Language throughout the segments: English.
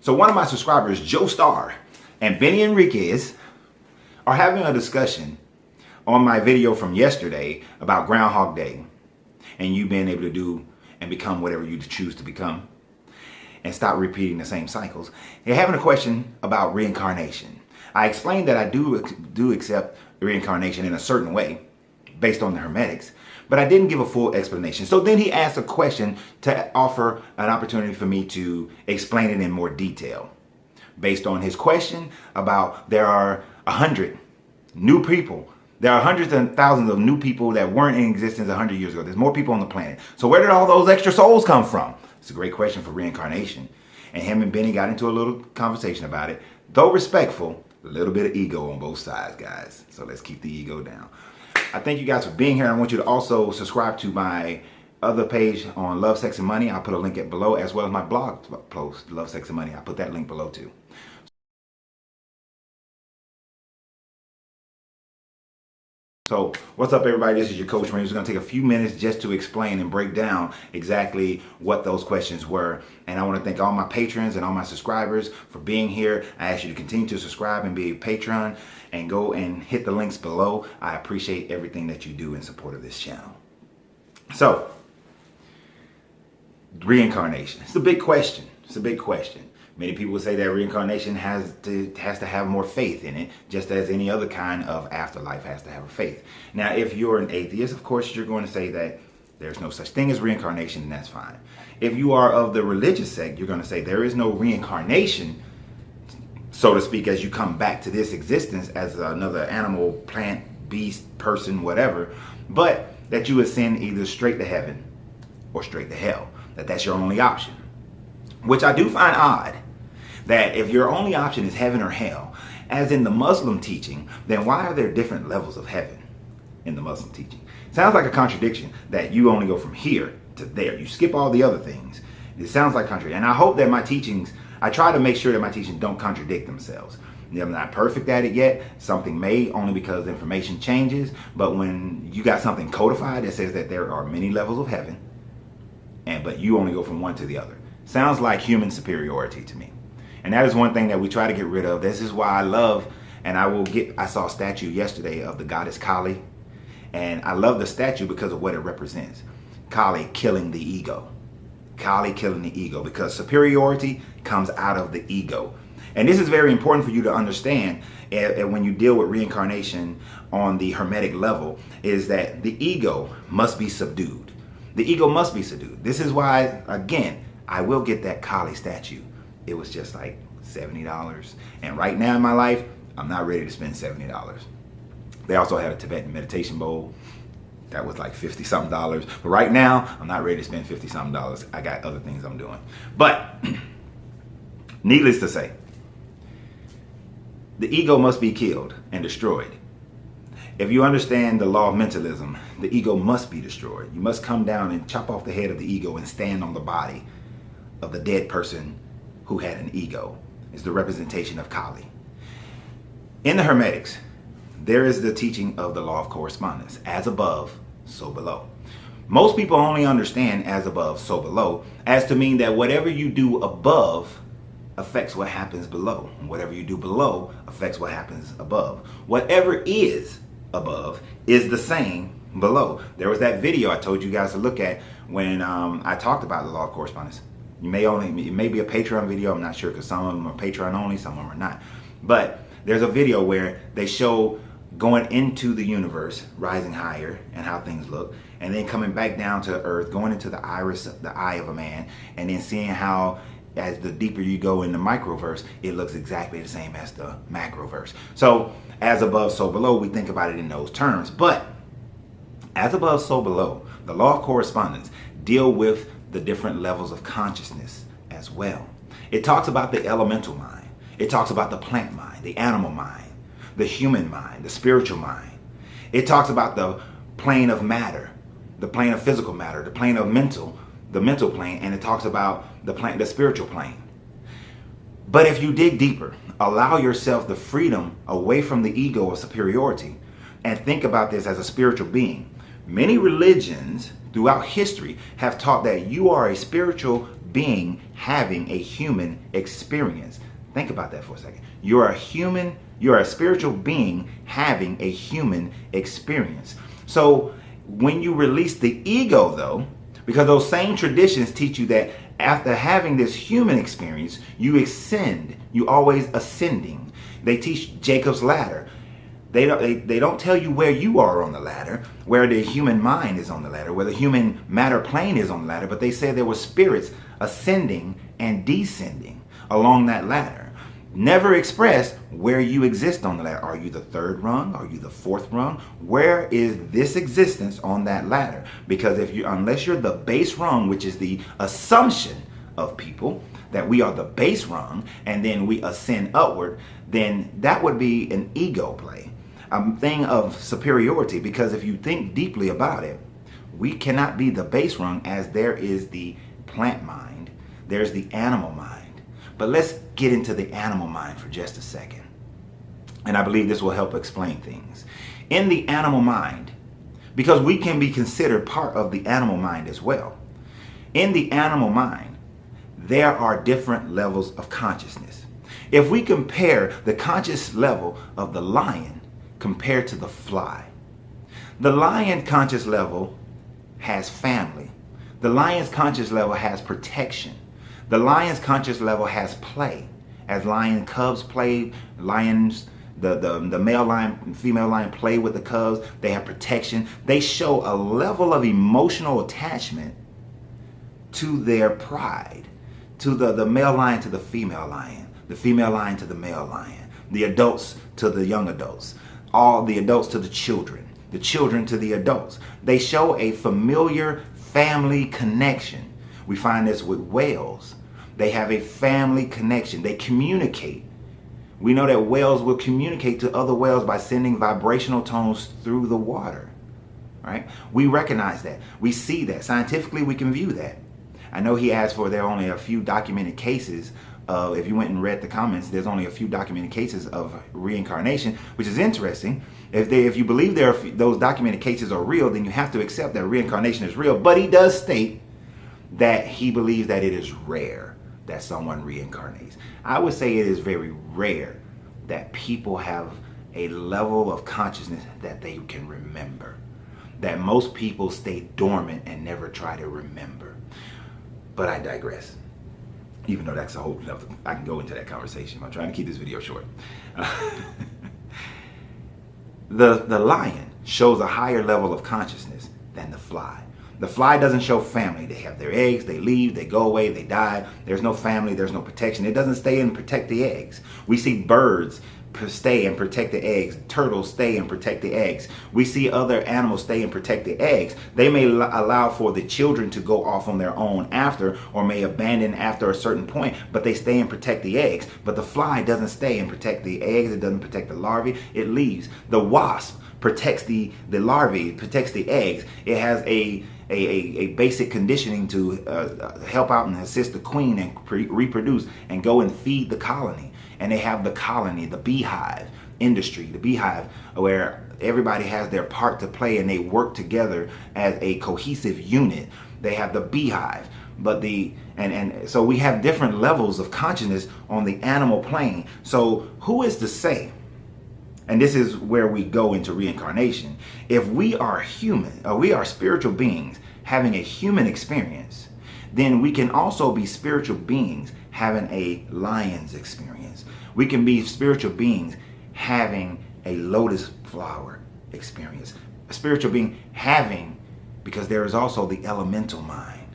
So one of my subscribers, Joe Starr, and Benny Enriquez are having a discussion on my video from yesterday about Groundhog Day and you being able to do and become whatever you choose to become and stop repeating the same cycles. They're having a question about reincarnation. I explained that I do accept reincarnation in a certain way based on the Hermetics, but I didn't give a full explanation. So then he asked a question to offer an opportunity for me to explain it in more detail. Based on his question about there are 100 new people. There are hundreds and thousands of new people that weren't in existence 100 years ago. There's more people on the planet. So where did all those extra souls come from? It's a great question for reincarnation. And him and Benny got into a little conversation about it. Though respectful, a little bit of ego on both sides, guys. So let's keep the ego down. I thank you guys for being here. I want you to also subscribe to my other page on Love, Sex, and Money. I'll put a link below, as well as my blog post, Love, Sex, and Money. I'll put that link below too. So what's up, everybody? This is your coach. We're going to take a few minutes just to explain and break down exactly what those questions were. And I want to thank all my patrons and all my subscribers for being here. I ask you to continue to subscribe and be a patron and go and hit the links below. I appreciate everything that you do in support of this channel. So, reincarnation. It's a big question. It's a big question. Many people say that reincarnation has to have more faith in it, just as any other kind of afterlife has to have a faith. Now, if you're an atheist, of course, you're going to say that there's no such thing as reincarnation, and that's fine. If you are of the religious sect, you're going to say there is no reincarnation, so to speak, as you come back to this existence as another animal, plant, beast, person, whatever, but that you ascend either straight to heaven or straight to hell. That's your only option, which I do find odd. That if your only option is heaven or hell, as in the Muslim teaching, then why are there different levels of heaven in the Muslim teaching? Sounds like a contradiction that you only go from here to there. You skip all the other things. It sounds like contradiction. And I hope that my teachings, I try to make sure that my teachings don't contradict themselves. I'm not perfect at it yet. Something may, only because information changes. But when you got something codified that says that there are many levels of heaven, but you only go from one to the other, sounds like human superiority to me. And that is one thing that we try to get rid of. This is why I love, and I saw a statue yesterday of the goddess Kali. And I love the statue because of what it represents. Kali killing the ego. Kali killing the ego, because superiority comes out of the ego. And this is very important for you to understand when you deal with reincarnation on the Hermetic level, is that the ego must be subdued. The ego must be subdued. This is why, again, I will get that Kali statue. It was just like $70. And right now in my life, I'm not ready to spend $70. They also had a Tibetan meditation bowl. That was like $50-something. But right now, I'm not ready to spend $50-something. I got other things I'm doing. But needless to say, the ego must be killed and destroyed. If you understand the law of mentalism, the ego must be destroyed. You must come down and chop off the head of the ego and stand on the body of the dead person who had an ego. Is the representation of Kali. In the Hermetics, there is the teaching of the law of correspondence. As above, so below. Most people only understand as above, so below, as to mean that whatever you do above affects what happens below. And whatever you do below affects what happens above. Whatever is above is the same below. There was that video I told you guys to look at when I talked about the law of correspondence. It may be a Patreon video, I'm not sure, because some of them are Patreon only, some of them are not. But there's a video where they show going into the universe, rising higher, and how things look, and then coming back down to earth, going into the iris, the eye of a man, and then seeing how, as the deeper you go in the microverse, it looks exactly the same as the macroverse. So, as above, so below, we think about it in those terms. But, as above, so below, the law of correspondence deal with the different levels of consciousness as well. It talks about the elemental mind. It talks about the plant mind, the animal mind, the human mind, the spiritual mind. It talks about the plane of matter, the plane of physical matter, the plane of the mental plane, and it talks about the spiritual plane. But if you dig deeper, allow yourself the freedom away from the ego of superiority, and think about this as a spiritual being. Many religions throughout history have taught that you are a spiritual being having a human experience. Think about that for a second. You're a spiritual being having a human experience. So when you release the ego, though, because those same traditions teach you that after having this human experience, you ascend. You always ascending. They teach Jacob's ladder. They don't tell you where you are on the ladder, where the human mind is on the ladder, where the human matter plane is on the ladder, but they say there were spirits ascending and descending along that ladder. Never express where you exist on the ladder. Are you the third rung? Are you the fourth rung? Where is this existence on that ladder? Because unless you're the base rung, which is the assumption of people, that we are the base rung and then we ascend upward, then that would be an ego play, a thing of superiority. Because if you think deeply about it, we cannot be the base rung, as there is the plant mind, there's the animal mind. But let's get into the animal mind for just a second. And I believe this will help explain things. In the animal mind, because we can be considered part of the animal mind as well. In the animal mind, there are different levels of consciousness. If we compare the conscious level of the lion compared to the fly, the lion conscious level has family. The lion's conscious level has protection. The lion's conscious level has play. As lion cubs play, lions, the male lion and female lion play with the cubs. They have protection. They show a level of emotional attachment to their pride, to the male lion to the female lion lion to the male lion, the adults to the young adults, all the adults to the children to the adults. They show a familiar family connection. We find this with whales. They have a family connection. They communicate. We know that whales will communicate to other whales by sending vibrational tones through the water. Right? We recognize that. We see that. Scientifically, we can view that. I know he asked for there are only a few documented cases. If you went and read the comments, there's only a few documented cases of reincarnation, which is interesting. If you believe those documented cases are real, then you have to accept that reincarnation is real. But he does state that he believes that it is rare that someone reincarnates. I would say it is very rare that people have a level of consciousness that they can remember. That most people stay dormant and never try to remember. But I digress. Even though that's a whole other, I can go into that conversation. I'm trying to keep this video short. The lion shows a higher level of consciousness than the fly. The fly doesn't show family. They have their eggs, they leave, they go away, they die. There's no family, there's no protection. It doesn't stay and protect the eggs. We see birds stay and protect the eggs. Turtles stay and protect the eggs. We see other animals stay and protect the eggs. They may allow for the children to go off on their own after, or may abandon after a certain point, but they stay and protect the eggs. But the fly doesn't stay and protect the eggs. It doesn't protect the larvae. It leaves. The wasp protects the larvae, protects the eggs. It has a basic conditioning to help out and assist the queen and reproduce and go and feed the colony. And they have the colony, the beehive industry, the beehive, where everybody has their part to play and they work together as a cohesive unit. They have the beehive, but so we have different levels of consciousness on the animal plane. So who is to say, and this is where we go into reincarnation, if we are human, or we are spiritual beings having a human experience, then we can also be spiritual beings having a lion's experience. We can be spiritual beings having a lotus flower experience. A spiritual being having, because there is also the elemental mind,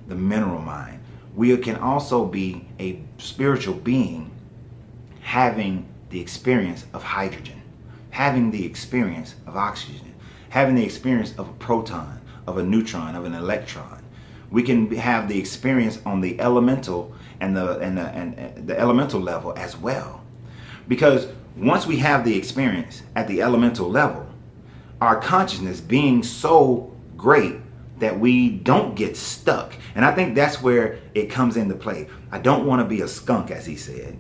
the mineral mind. We can also be a spiritual being having the experience of hydrogen, having the experience of oxygen, having the experience of a proton, of a neutron, of an electron. We can have the experience on the elemental and the elemental level as well. Because once we have the experience at the elemental level, our consciousness being so great that we don't get stuck. And I think that's where it comes into play. I don't want to be a skunk, as he said.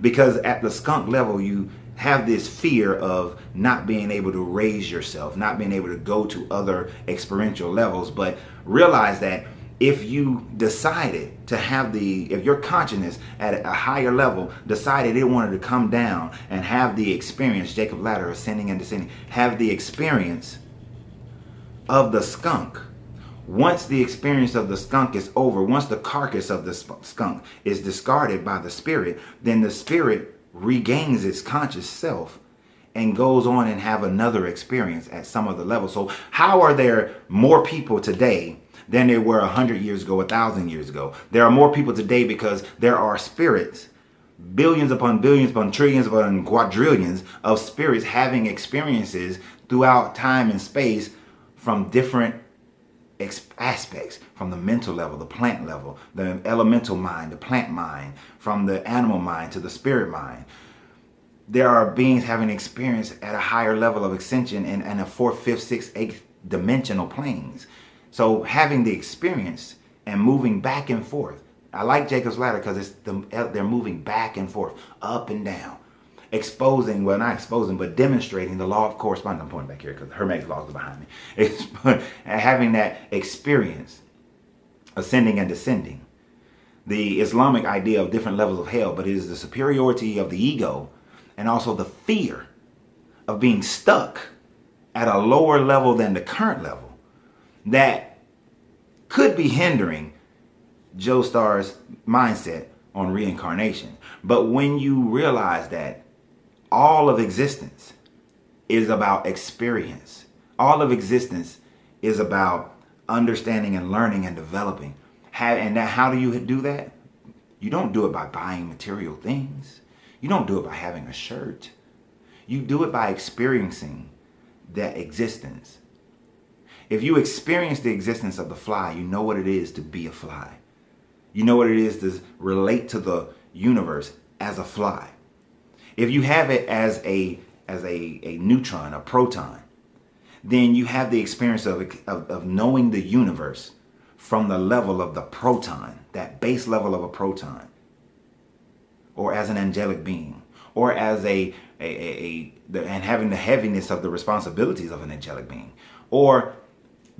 Because at the skunk level, you have this fear of not being able to raise yourself, not being able to go to other experiential levels. But realize that if you decided to have if your consciousness at a higher level decided it wanted to come down and have the experience, Jacob ladder ascending and descending, have the experience of the skunk. Once the experience of the skunk is over, once the carcass of the skunk is discarded by the spirit, then the spirit regains its conscious self and goes on and have another experience at some other level. So how are there more people today than there were 100 years ago, 1,000 years ago? There are more people today because there are spirits, billions upon trillions upon quadrillions of spirits having experiences throughout time and space from different aspects, from the mental level, the plant level, the elemental mind, the plant mind, from the animal mind to the spirit mind. There are beings having experience at a higher level of ascension and a 4th, 5th, 6th, 8th dimensional planes. So having the experience and moving back and forth. I like Jacob's ladder because they're moving back and forth, up and down, exposing, well, not exposing, but demonstrating the law of correspondence. I'm pointing back here because Hermetic laws are behind me. Having that experience, ascending and descending. The Islamic idea of different levels of hell, but it is the superiority of the ego and also the fear of being stuck at a lower level than the current level that could be hindering Joe Starr's mindset on reincarnation. But when you realize that all of existence is about experience, all of existence is about understanding and learning and developing. How do you do that? You don't do it by buying material things. You don't do it by having a shirt. You do it by experiencing that existence. If you experience the existence of the fly, you know what it is to be a fly. You know what it is to relate to the universe as a fly. If you have it as a neutron, a proton, then you have the experience of knowing the universe from the level of the proton, that base level of a proton, or as an angelic being, or as and having the heaviness of the responsibilities of an angelic being, or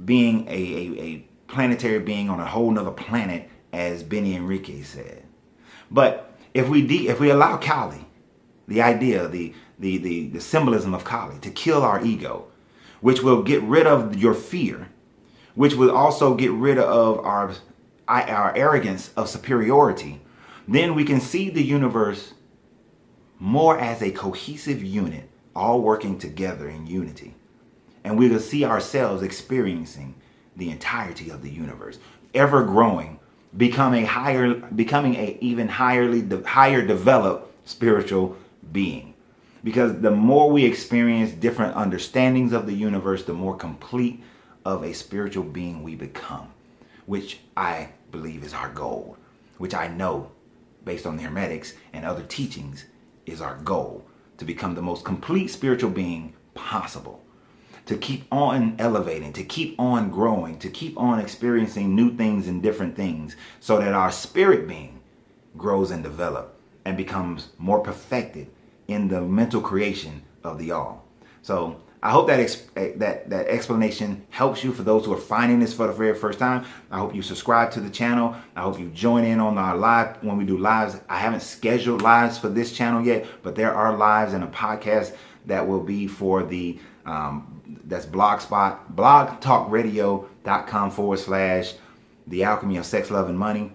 being a planetary being on a whole nother planet, as Benny Enrique said. But if we allow Kali, the idea, the symbolism of Kali, to kill our ego, which will get rid of your fear, which will also get rid of our arrogance of superiority, then we can see the universe more as a cohesive unit, all working together in unity. And we will see ourselves experiencing the entirety of the universe, ever growing, becoming a even higher developed spiritual being. Because the more we experience different understandings of the universe, the more complete of a spiritual being we become, which I believe is our goal, which I know, based on the Hermetics and other teachings, is our goal, to become the most complete spiritual being possible, to keep on elevating, to keep on growing, to keep on experiencing new things and different things, so that our spirit being grows and develops and becomes more perfected in the mental creation of the all. So I hope that explanation helps you. For those who are finding this for the very first time, I hope you subscribe to the channel. I hope you join in on our live when we do lives. I haven't scheduled lives for this channel yet, but there are lives and a podcast that will be for the that's Blogspot, blogtalkradio.com/ The Alchemy of Sex, Love, and Money.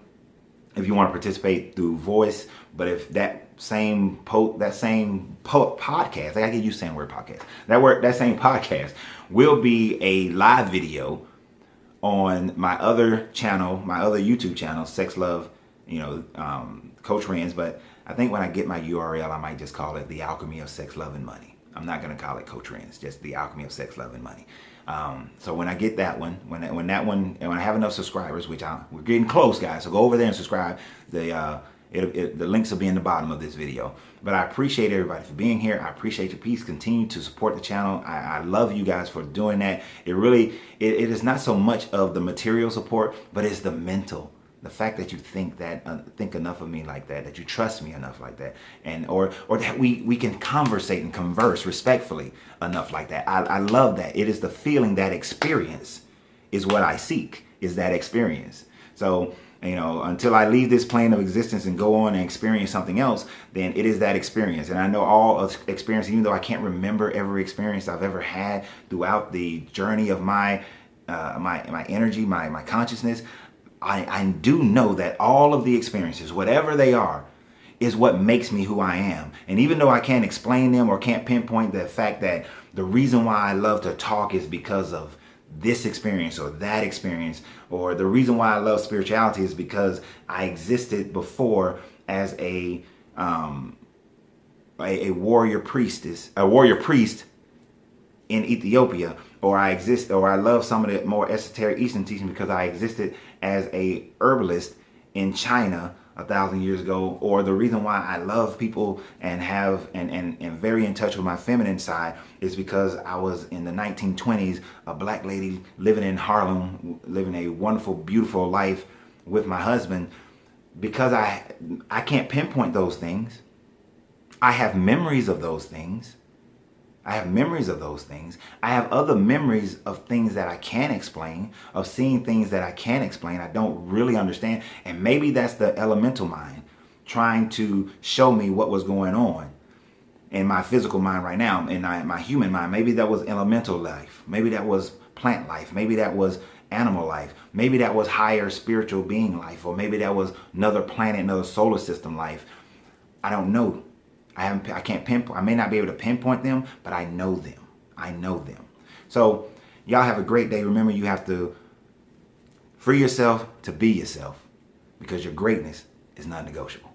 If you want to participate through voice, but if that same podcast, I gotta get you saying word podcast. That same podcast will be a live video on my other channel, my other YouTube channel, Sex, Love, Coach Renz. But I think when I get my URL, I might just call it The Alchemy of Sex, Love, and Money. I'm not gonna call it Coach Renz, just The Alchemy of Sex, Love, and Money. So when I get that one, when I have enough subscribers, which we're getting close, guys. So go over there and subscribe. The links will be in the bottom of this video. But I appreciate everybody for being here. I appreciate your peace. Continue to support the channel. I love you guys for doing that. It is not so much of the material support, but it's the mental. The fact that you think enough of me like that you trust me enough like that, and or that we can conversate and converse respectfully enough like that. I love that. It is the feeling, that experience is what I seek, is that experience. So, you know, until I leave this plane of existence and go on and experience something else, then it is that experience. And I know all of experience, even though I can't remember every experience I've ever had throughout the journey of my my energy, my consciousness, I do know that all of the experiences, whatever they are, is what makes me who I am. And even though I can't explain them or can't pinpoint the fact that the reason why I love to talk is because of this experience or that experience, or the reason why I love spirituality is because I existed before as a warrior priest in Ethiopia, or I love some of the more esoteric Eastern teaching because I existed as a herbalist in China 1,000 years ago, or the reason why I love people and have and very in touch with my feminine side is because I was in the 1920s a black lady living in Harlem, living a wonderful, beautiful life with my husband. Because I can't pinpoint those things, I have memories of those things. I have memories of those things. I have other memories of things that I can't explain, of seeing things that I can't explain, I don't really understand. And maybe that's the elemental mind trying to show me what was going on in my physical mind right now, in my human mind. Maybe that was elemental life. Maybe that was plant life. Maybe that was animal life. Maybe that was higher spiritual being life. Or maybe that was another planet, another solar system life. I don't know. I can't pinpoint. I may not be able to pinpoint them, but I know them. I know them. So y'all have a great day. Remember, you have to free yourself to be yourself, because your greatness is not negotiable.